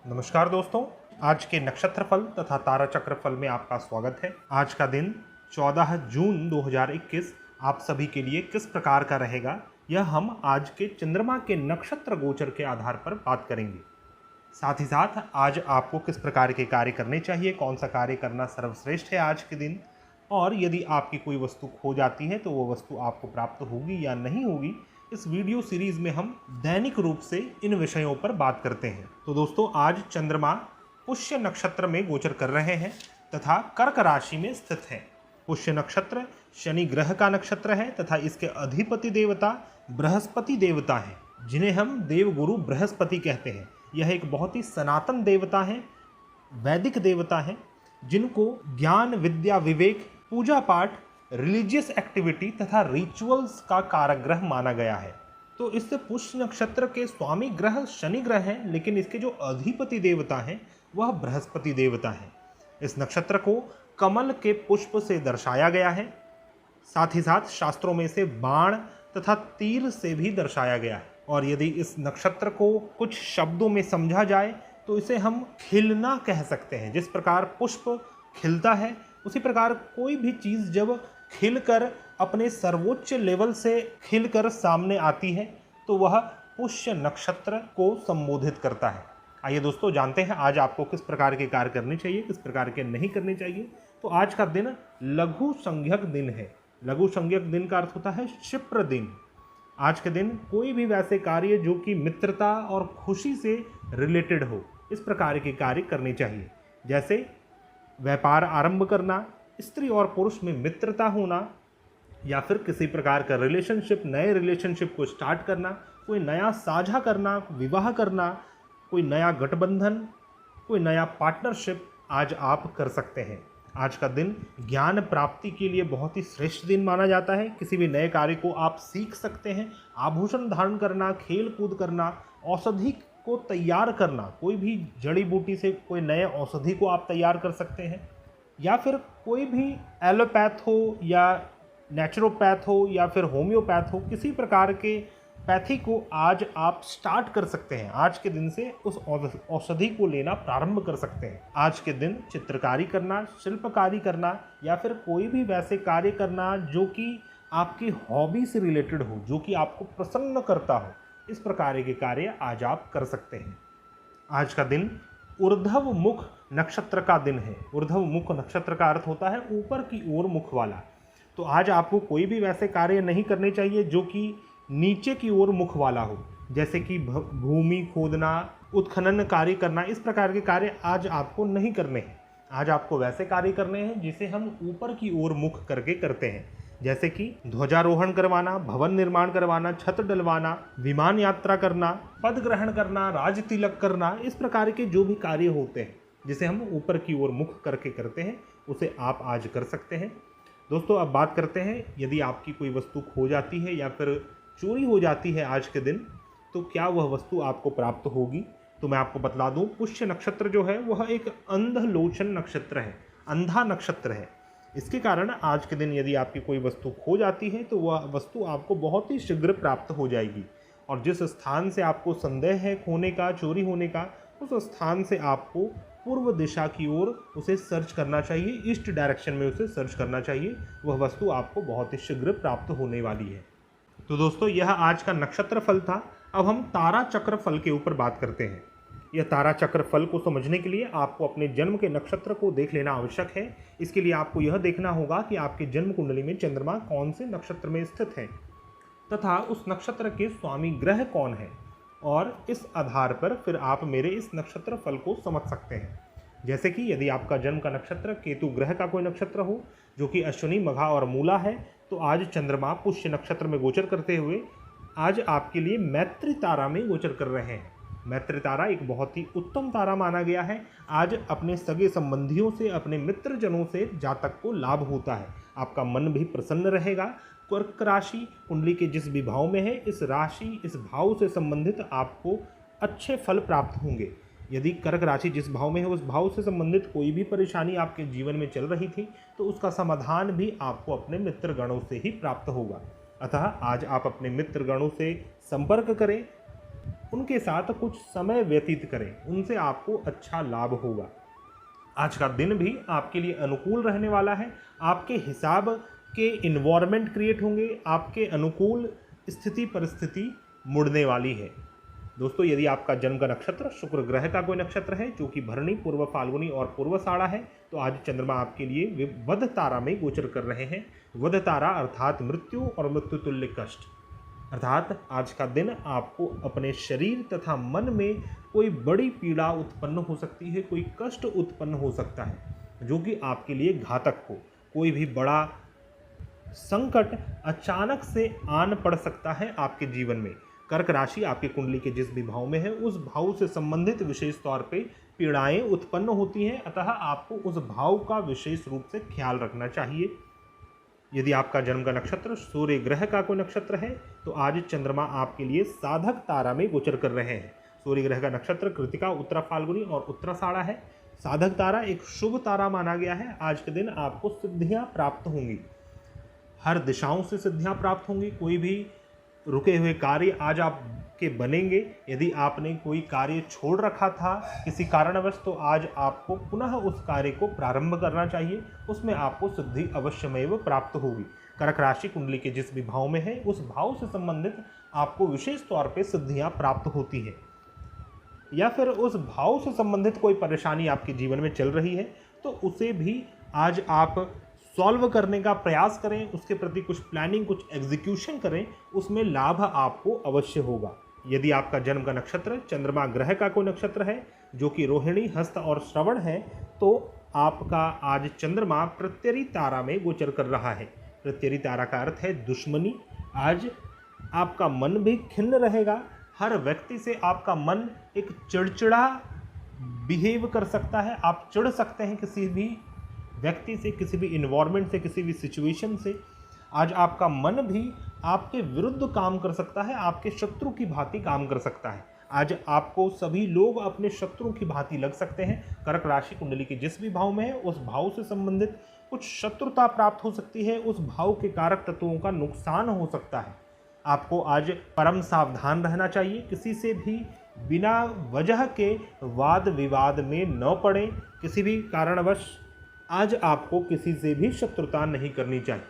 नमस्कार दोस्तों, आज के नक्षत्रफल तथा तारा चक्रफल में आपका स्वागत है। आज का दिन 14 जून 2021 आप सभी के लिए किस प्रकार का रहेगा, यह हम आज के चंद्रमा के नक्षत्र गोचर के आधार पर बात करेंगे। साथ ही साथ आज आपको किस प्रकार के कार्य करने चाहिए, कौन सा कार्य करना सर्वश्रेष्ठ है आज के दिन, और यदि आपकी कोई वस्तु खो जाती है तो वो वस्तु आपको प्राप्त होगी या नहीं होगी, इस वीडियो सीरीज में हम दैनिक रूप से इन विषयों पर बात करते हैं। तो दोस्तों, आज चंद्रमा पुष्य नक्षत्र में गोचर कर रहे हैं तथा कर्क राशि में स्थित है। पुष्य नक्षत्र शनि ग्रह का नक्षत्र है तथा इसके अधिपति देवता बृहस्पति देवता हैं, जिन्हें हम देवगुरु बृहस्पति कहते हैं। यह एक बहुत ही सनातन देवता है, वैदिक देवता है, जिनको ज्ञान, विद्या, विवेक, पूजा पाठ, रिलीजियस एक्टिविटी तथा रिचुअल्स का कारक ग्रह माना गया है। तो इस पुष्य नक्षत्र के स्वामी ग्रह शनि ग्रह हैं, लेकिन इसके जो अधिपति देवता हैं वह बृहस्पति देवता हैं। इस नक्षत्र को कमल के पुष्प से दर्शाया गया है। साथ ही साथ शास्त्रों में इसे बाण तथा तीर से भी दर्शाया गया है। और यदि इस नक्षत्र को कुछ शब्दों में समझा जाए तो इसे हम खिलना कह सकते हैं। जिस प्रकार पुष्प खिलता है, उसी प्रकार कोई भी चीज़ जब खिलकर अपने सर्वोच्च लेवल से खिलकर सामने आती है तो वह पुष्य नक्षत्र को संबोधित करता है। आइए दोस्तों, जानते हैं आज आपको किस प्रकार के कार्य करने चाहिए, किस प्रकार के नहीं करने चाहिए। तो आज का दिन लघु संज्ञक दिन है। लघु संज्ञक दिन का अर्थ होता है क्षिप्र दिन। आज के दिन कोई भी वैसे कार्य जो कि मित्रता और खुशी से रिलेटेड हो, इस प्रकार के कार्य करने चाहिए। जैसे व्यापार आरंभ करना, स्त्री और पुरुष में मित्रता होना, या फिर किसी प्रकार का रिलेशनशिप, नए रिलेशनशिप को स्टार्ट करना, कोई नया साझा करना, विवाह करना, कोई नया गठबंधन, कोई नया पार्टनरशिप आज आप कर सकते हैं। आज का दिन ज्ञान प्राप्ति के लिए बहुत ही श्रेष्ठ दिन माना जाता है। किसी भी नए कार्य को आप सीख सकते हैं। आभूषण धारण करना, खेल कूद करना, औषधि को तैयार करना, कोई भी जड़ी बूटी से कोई नए औषधि को आप तैयार कर सकते हैं, या फिर कोई भी एलोपैथ हो या नेचुरोपैथ हो या फिर होम्योपैथ हो, किसी प्रकार के पैथी को आज आप स्टार्ट कर सकते हैं। आज के दिन से उस औषधि को लेना प्रारंभ कर सकते हैं। आज के दिन चित्रकारी करना, शिल्पकारी करना, या फिर कोई भी वैसे कार्य करना जो कि आपकी हॉबी से रिलेटेड हो, जो कि आपको प्रसन्न करता हो, इस प्रकार के कार्य आज आप कर सकते हैं। आज का दिन ऊर्ध्व मुख नक्षत्र का दिन है। ऊर्ध्व मुख नक्षत्र का अर्थ होता है ऊपर की ओर मुख वाला। तो आज आपको कोई भी वैसे कार्य नहीं करने चाहिए जो कि नीचे की ओर मुख वाला हो, जैसे कि भूमि खोदना, उत्खनन कार्य करना। इस प्रकार के कार्य आज आपको नहीं करने हैं। आज आपको वैसे कार्य करने हैं जिसे हम ऊपर की ओर मुख करके करते हैं, जैसे कि ध्वजारोहण करवाना, भवन निर्माण करवाना, छत डलवाना, विमान यात्रा करना, पद ग्रहण करना, राज तिलक करना। इस प्रकार के जो भी कार्य होते हैं जिसे हम ऊपर की ओर मुख करके करते हैं, उसे आप आज कर सकते हैं। दोस्तों, अब बात करते हैं, यदि आपकी कोई वस्तु खो जाती है या फिर चोरी हो जाती है आज के दिन, तो क्या वह वस्तु आपको प्राप्त होगी। तो मैं आपको बतला दूं, पुष्य नक्षत्र जो है वह एक अंधलोचन नक्षत्र है, अंधा नक्षत्र है। इसके कारण आज के दिन यदि आपकी कोई वस्तु खो जाती है तो वह वस्तु आपको बहुत ही शीघ्र प्राप्त हो जाएगी। और जिस स्थान से आपको संदेह है खोने का, चोरी होने का, उस स्थान से आपको पूर्व दिशा की ओर उसे सर्च करना चाहिए, ईस्ट डायरेक्शन में उसे सर्च करना चाहिए। वह वस्तु आपको बहुत ही शीघ्र प्राप्त होने वाली है। तो दोस्तों, यह आज का नक्षत्र फल था। अब हम तारा चक्र फल के ऊपर बात करते हैं। यह तारा चक्र फल को समझने के लिए आपको अपने जन्म के नक्षत्र को देख लेना आवश्यक है। इसके लिए आपको यह देखना होगा कि आपके जन्म कुंडली में चंद्रमा कौन से नक्षत्र में स्थित है तथा उस नक्षत्र के स्वामी ग्रह कौन है, और इस आधार पर फिर आप मेरे इस नक्षत्र फल को समझ सकते हैं। जैसे कि यदि आपका जन्म का नक्षत्र केतु ग्रह का कोई नक्षत्र हो, जो कि अश्विनी, मघा और मूला है, तो आज चंद्रमा पुष्य नक्षत्र में गोचर करते हुए आज आपके लिए मैत्री तारा में गोचर कर रहे हैं। मैत्री तारा एक बहुत ही उत्तम तारा माना गया है। आज अपने सगे संबंधियों से, अपने मित्रजनों से जातक को लाभ होता है। आपका मन भी प्रसन्न रहेगा। कर्क राशि कुंडली के जिस भी भाव में है, इस राशि, इस भाव से संबंधित आपको अच्छे फल प्राप्त होंगे। यदि कर्क राशि जिस भाव में है, उस भाव से संबंधित कोई भी परेशानी आपके जीवन में चल रही थी, तो उसका समाधान भी आपको अपने मित्रगणों से ही प्राप्त होगा। अतः आज आप अपने मित्रगणों से संपर्क करें, उनके साथ कुछ समय व्यतीत करें, उनसे आपको अच्छा लाभ होगा। आज का दिन भी आपके लिए अनुकूल रहने वाला है। आपके हिसाब के इन्वायरमेंट क्रिएट होंगे, आपके अनुकूल स्थिति परिस्थिति मुड़ने वाली है। दोस्तों, यदि आपका जन्म का नक्षत्र शुक्र ग्रह का कोई नक्षत्र है जो कि भरणी, पूर्व फाल्गुनी और पूर्वाषाढ़ा है, तो आज चंद्रमा आपके लिए वध तारा में गोचर कर रहे हैं। वध तारा अर्थात मृत्यु और मृत्यु तुल्य कष्ट, अर्थात आज का दिन आपको अपने शरीर तथा मन में कोई बड़ी पीड़ा उत्पन्न हो सकती है, कोई कष्ट उत्पन्न हो सकता है जो कि आपके लिए घातक हो। कोई भी बड़ा संकट अचानक से आन पड़ सकता है आपके जीवन में। कर्क राशि आपकी कुंडली के जिस भी भाव में है, उस भाव से संबंधित विशेष तौर पे पीड़ाएं उत्पन्न होती हैं, अतः आपको उस भाव का विशेष रूप से ख्याल रखना चाहिए। यदि आपका जन्म का नक्षत्र सूर्य ग्रह का कोई नक्षत्र है, तो आज चंद्रमा आपके लिए साधक तारा में गोचर कर रहे हैं। सूर्य ग्रह का नक्षत्र कृतिका, उत्तरा फाल्गुनी और उत्तराषाढ़ा है। साधक तारा एक शुभ तारा माना गया है। आज के दिन आपको सिद्धियां प्राप्त होंगी, हर दिशाओं से सिद्धियां प्राप्त होंगी। कोई भी रुके हुए कार्य आज आपके बनेंगे। यदि आपने कोई कार्य छोड़ रखा था किसी कारणवश, तो आज आपको पुनः उस कार्य को प्रारंभ करना चाहिए, उसमें आपको सिद्धि अवश्यमेव प्राप्त होगी। कर्क राशि कुंडली के जिस भी भाव में है, उस भाव से संबंधित आपको विशेष तौर पे सिद्धियां प्राप्त होती हैं, या फिर उस भाव से संबंधित कोई परेशानी आपके जीवन में चल रही है, तो उसे भी आज आप सॉल्व करने का प्रयास करें, उसके प्रति कुछ प्लानिंग, कुछ एग्जीक्यूशन करें, उसमें लाभ आपको अवश्य होगा। यदि आपका जन्म का नक्षत्र चंद्रमा ग्रह का कोई नक्षत्र है जो कि रोहिणी, हस्त और श्रवण है, तो आपका आज चंद्रमा प्रत्यरी तारा में गोचर कर रहा है। प्रत्यरी तारा का अर्थ है दुश्मनी। आज आपका मन भी खिन्न रहेगा। हर व्यक्ति से आपका मन एक चिड़चिड़ा बिहेव कर सकता है। आप चिढ़ सकते हैं किसी भी व्यक्ति से, किसी भी इन्वायरमेंट से, किसी भी सिचुएशन से। आज आपका मन भी आपके विरुद्ध काम कर सकता है, आपके शत्रु की भांति काम कर सकता है। आज आपको सभी लोग अपने शत्रु की भांति लग सकते हैं। कर्क राशि कुंडली के जिस भी भाव में है, उस भाव से संबंधित कुछ शत्रुता प्राप्त हो सकती है। उस भाव के कारक तत्वों का नुकसान हो सकता है। आपको आज परम सावधान रहना चाहिए। किसी से भी बिना वजह के वाद विवाद में न पड़े। किसी भी कारणवश आज आपको किसी से भी शत्रुता नहीं करनी चाहिए,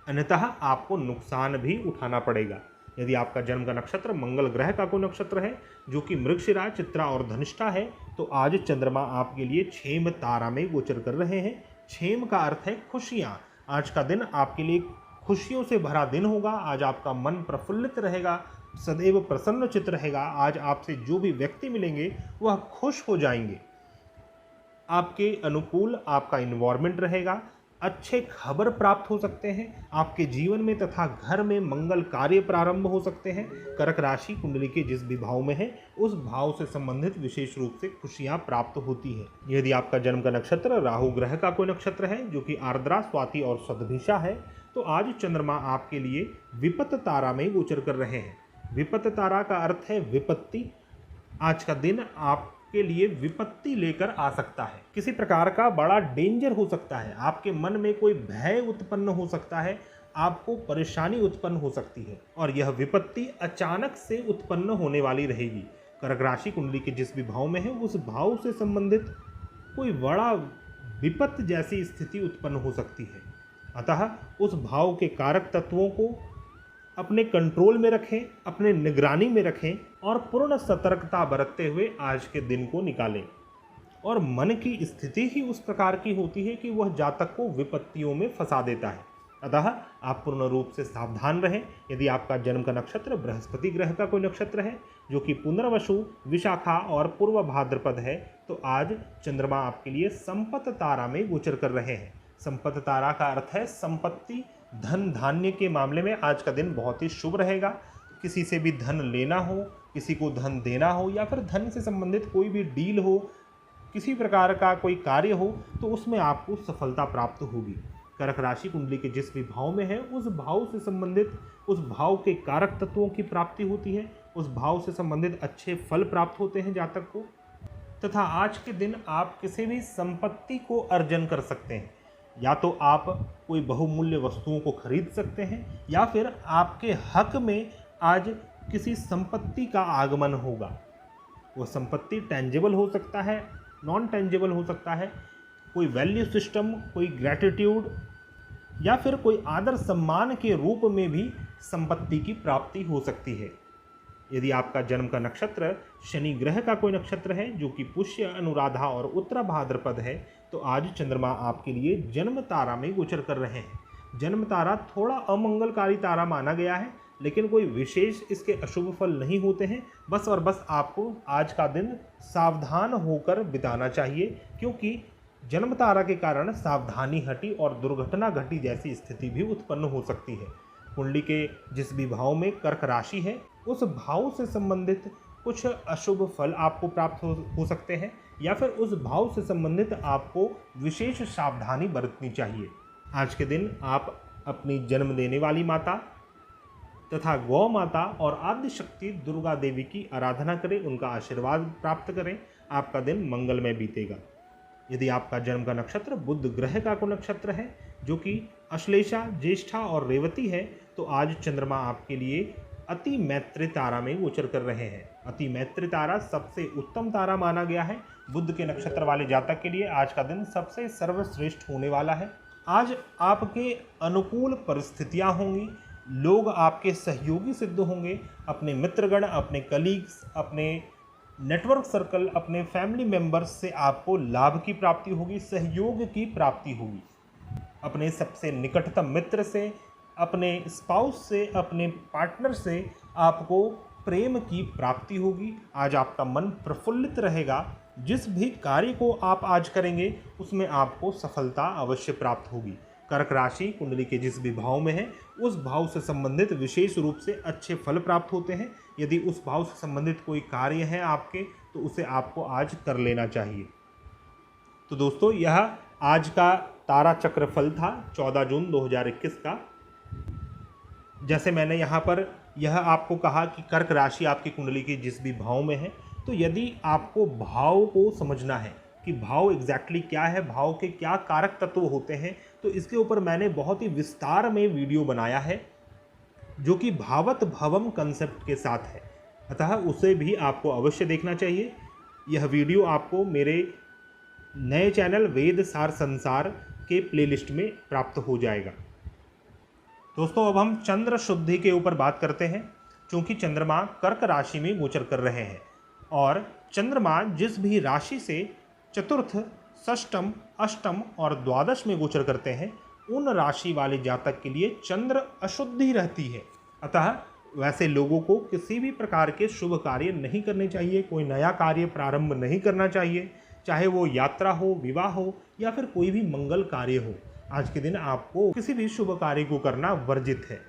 अन्यतः आपको नुकसान भी उठाना पड़ेगा। यदि आपका जन्म का नक्षत्र मंगल ग्रह का कोई नक्षत्र है जो कि मृगशिरा, चित्रा और धनिष्ठा है, तो आज चंद्रमा आपके लिए क्षेम तारा में गोचर कर रहे हैं। क्षेम का अर्थ है खुशियाँ। आज का दिन आपके लिए खुशियों से भरा दिन होगा। आज आपका मन प्रफुल्लित रहेगा, सदैव प्रसन्न चित्त रहेगा। आज आपसे जो भी व्यक्ति मिलेंगे वह खुश हो जाएंगे। आपके अनुकूल आपका इन्वायरमेंट रहेगा। अच्छे खबर प्राप्त हो सकते हैं आपके जीवन में, तथा घर में मंगल कार्य प्रारंभ हो सकते हैं। कर्क राशि कुंडली के जिस भी भाव में है, उस भाव से संबंधित विशेष रूप से खुशियां प्राप्त होती हैं। यदि आपका जन्म का नक्षत्र राहु ग्रह का कोई नक्षत्र है जो कि आर्द्रा, स्वाति और शतभिषा है, तो आज चंद्रमा आपके लिए विपत तारा में गोचर कर रहे हैं। विपत तारा का अर्थ है विपत्ति। आज का दिन आप के लिए विपत्ति लेकर आ सकता है। किसी प्रकार का बड़ा डेंजर हो सकता है। आपके मन में कोई भय उत्पन्न हो सकता है, आपको परेशानी उत्पन्न हो सकती है, और यह विपत्ति अचानक से उत्पन्न होने वाली रहेगी। कर्क राशि कुंडली के जिस भी भाव में है, उस भाव से संबंधित कोई बड़ा विपत्ति जैसी स्थिति उत्पन्न हो सकती है। अतः उस भाव के कारक तत्वों को अपने कंट्रोल में रखें, अपने निगरानी में रखें और पूर्ण सतर्कता बरतते हुए आज के दिन को निकालें। और मन की स्थिति ही उस प्रकार की होती है कि वह जातक को विपत्तियों में फंसा देता है। अतः आप पूर्ण रूप से सावधान रहें। यदि आपका जन्म का नक्षत्र बृहस्पति ग्रह का कोई नक्षत्र है जो कि पुनर्वसु, विशाखा और पूर्व भाद्रपद है, तो आज चंद्रमा आपके लिए संपत तारा में गोचर कर रहे हैं। संपत तारा का अर्थ है संपत्ति, धन धान्य के मामले में आज का दिन बहुत ही शुभ रहेगा। किसी से भी धन लेना हो, किसी को धन देना हो, या फिर धन से संबंधित कोई भी डील हो, किसी प्रकार का कोई कार्य हो, तो उसमें आपको सफलता प्राप्त होगी। कर्क राशि कुंडली के जिस भी भाव में है, उस भाव से संबंधित उस भाव के कारक तत्वों की प्राप्ति होती है। उस भाव से संबंधित अच्छे फल प्राप्त होते हैं जातक को। तथा आज के दिन आप किसी भी संपत्ति को अर्जन कर सकते हैं। या तो आप कोई बहुमूल्य वस्तुओं को खरीद सकते हैं, या फिर आपके हक में आज किसी संपत्ति का आगमन होगा। वो संपत्ति टेंजिबल हो सकता है, नॉन टेंजिबल हो सकता है, कोई वैल्यू सिस्टम, कोई ग्रैटिट्यूड या फिर कोई आदर सम्मान के रूप में भी संपत्ति की प्राप्ति हो सकती है। यदि आपका जन्म का नक्षत्र शनि ग्रह का कोई नक्षत्र है जो कि पुष्य, अनुराधा और उत्तरा भाद्रपद है, तो आज चंद्रमा आपके लिए जन्म तारा में गोचर कर रहे हैं। जन्म तारा थोड़ा अमंगलकारी तारा माना गया है, लेकिन कोई विशेष इसके अशुभ फल नहीं होते हैं। बस और बस आपको आज का दिन सावधान होकर बिताना चाहिए, क्योंकि जन्म तारा के कारण सावधानी हटी और दुर्घटना घटी जैसी स्थिति भी उत्पन्न हो सकती है। कुंडली के जिस भी भाव में कर्क राशि है, उस भाव से संबंधित कुछ अशुभ फल आपको प्राप्त हो सकते हैं, या फिर उस भाव से संबंधित आपको विशेष सावधानी बरतनी चाहिए। आज के दिन आप अपनी जन्म देने वाली माता तथा गौ माता और आद्य शक्ति दुर्गा देवी की आराधना करें, उनका आशीर्वाद प्राप्त करें। आपका दिन मंगलमय बीतेगा। यदि आपका जन्म का नक्षत्र बुध ग्रह का को नक्षत्र है जो कि अश्लेषा, ज्येष्ठा और रेवती है, तो आज चंद्रमा आपके लिए अति मैत्री तारा में गोचर कर रहे हैं। अति मैत्री तारा सबसे उत्तम तारा माना गया है। बुध के नक्षत्र वाले जातक के लिए आज का दिन सबसे सर्वश्रेष्ठ होने वाला है। आज आपके अनुकूल परिस्थितियां होंगी, लोग आपके सहयोगी सिद्ध होंगे। अपने मित्रगण, अपने कलीग्स, अपने नेटवर्क सर्कल, अपने फैमिली मेंबर्स से आपको लाभ की प्राप्ति होगी, सहयोग की प्राप्ति होगी। अपने सबसे निकटतम मित्र से, अपने स्पाउस से, अपने पार्टनर से आपको प्रेम की प्राप्ति होगी। आज आपका मन प्रफुल्लित रहेगा। जिस भी कार्य को आप आज करेंगे उसमें आपको सफलता अवश्य प्राप्त होगी। कर्क राशि कुंडली के जिस भी भाव में है, उस भाव से संबंधित विशेष रूप से अच्छे फल प्राप्त होते हैं। यदि उस भाव से संबंधित कोई कार्य है आपके, तो उसे आपको आज कर लेना चाहिए। तो दोस्तों, यह आज का तारा चक्र फल था 14 जून 2021 का। जैसे मैंने यहाँ पर यह आपको कहा कि कर्क राशि आपकी कुंडली के जिस भी भाव में है, तो यदि आपको भाव को समझना है कि भाव एग्जैक्टली क्या है, भाव के क्या कारक तत्व होते हैं, तो इसके ऊपर मैंने बहुत ही विस्तार में वीडियो बनाया है जो कि भावत भवम कंसेप्ट के साथ है। अतः उसे भी आपको अवश्य देखना चाहिए। यह वीडियो आपको मेरे नए चैनल वेद सार संसार के प्लेलिस्ट में प्राप्त हो जाएगा। दोस्तों, अब हम चंद्र शुद्धि के ऊपर बात करते हैं। क्योंकि चंद्रमा कर्क राशि में गोचर कर रहे हैं और चंद्रमा जिस भी राशि से चतुर्थ, षष्टम, अष्टम और द्वादश में गोचर करते हैं, उन राशि वाले जातक के लिए चंद्र अशुद्धि रहती है। अतः वैसे लोगों को किसी भी प्रकार के शुभ कार्य नहीं करने चाहिए, कोई नया कार्य प्रारंभ नहीं करना चाहिए, चाहे वो यात्रा हो, विवाह हो या फिर कोई भी मंगल कार्य हो। आज के दिन आपको किसी भी शुभ कार्य को करना वर्जित है।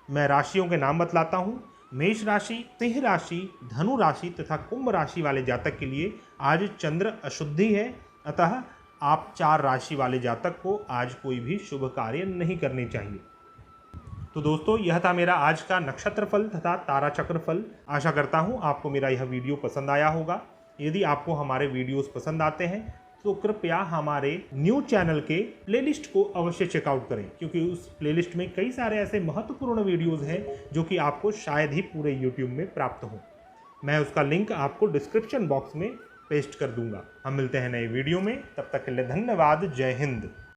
मैं राशियों के नाम बतलाता हूँ। मेष राशि, सिंह राशि, धनु राशि तथा कुंभ राशि वाले जातक के लिए आज चंद्र अशुद्धि है। अतः आप 4 राशि वाले जातक को आज कोई भी शुभ कार्य नहीं करने चाहिए। तो दोस्तों, यह था मेरा आज का नक्षत्र फल तथा तारा चक्र फल। आशा करता हूँ आपको मेरा यह वीडियो पसंद आया होगा। यदि आपको हमारे वीडियोस पसंद आते हैं तो कृपया हमारे न्यू चैनल के प्लेलिस्ट को अवश्य चेकआउट करें, क्योंकि उस प्लेलिस्ट में कई सारे ऐसे महत्वपूर्ण वीडियोस हैं जो कि आपको शायद ही पूरे यूट्यूब में प्राप्त हों। मैं उसका लिंक आपको डिस्क्रिप्शन बॉक्स में पेस्ट कर दूंगा। हम मिलते हैं नए वीडियो में, तब तक के लिए धन्यवाद। जय हिंद।